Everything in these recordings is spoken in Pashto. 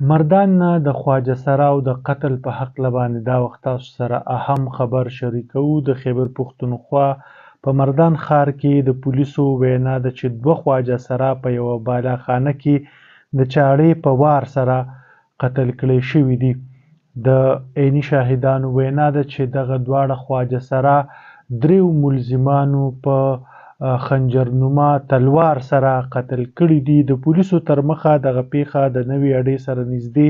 مردان نه د خواجه سراو د قتل په هکله باندې دا وخت تاسو سره اهم خبر شریکوو. د خیبر پښتونخوا په مردان ښار کې د پولیسو وینا ده چې دوه خواجه سرا په یوه بالاخانه کې د چاړې په وار سره قتل کړي شوي دي. د عیني شاهدانو وینا ده چې دغه دواړه خواجه سرا دریو ملزمانو په خنجرنما تلوار سره قتل کړي دي. د پولیسو تر مخه دغه پیښه د نوې اډې سره نږدې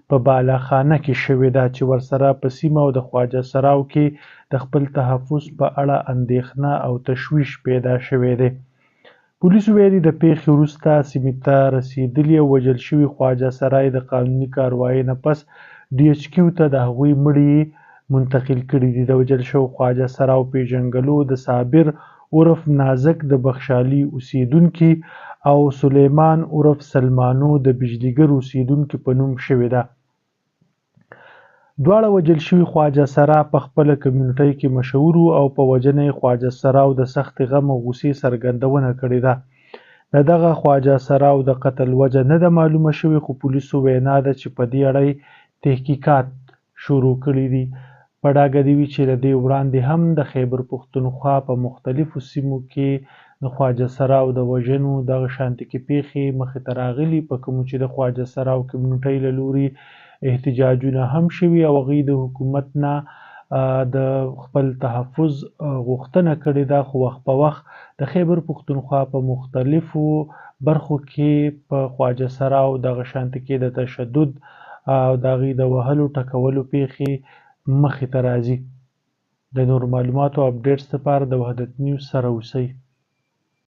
په بالاخانه کې شوې ده چې ورسره په سیمه او د خواجه سراو کې د خپل تحفظ په اړه اندېښنه او تشویش پیدا شوی دی. پولیسو ویلي د پیښې وروسته سیمې ته رسېدلي او وژل شوي خواجه سرای د قانوني کاروایۍ نه پس DHQ ته د هغوی مړي منتقل کړي دي. د وژل شوو خواجه سراو پیژنګلو د صابر عرف نازک د بخشالي اوسیدونکي او سلیمان عرف سلمانو د بجلیګر اوسیدونکي په نوم شوې ده. دواړه وژل شوي خواجه سرا په خپله کمیونټۍ کې مشهور وو او په وژنه یې خواجه سراو د سخت غم او غوسې څرګندونه کړې ده. د دغه خواجه سراو د قتل وجه نه ده معلومه شوې، خو پولیسو وینا ده چې په دې اړه تحقیقات شروع کړي دي. په ډاګه دې وي چې له دې وړاندې هم د خیبر پښتونخوا په مختلفو سیمو کې د خواجه سراو د وژنو دغه شانتې کې پیښې مخې ته راغلي، په کومو چې د خواجه سراو کمیونټۍ له لوري احتجاجونه هم شوي او هغوی د حکومت نه د خپل تحفظ غوښتنه کړې ده. خو وخت په وخت د خیبر پښتونخوا په مختلفو برخو کې په خواجه سراو دغه شانتې کې د تشدد او د هغوی د وهلو ټکولو پیښې مخې ته راځي. د نورو معلوماتو او اپډیټس لپاره د وحدت نیوز سره اوسئ.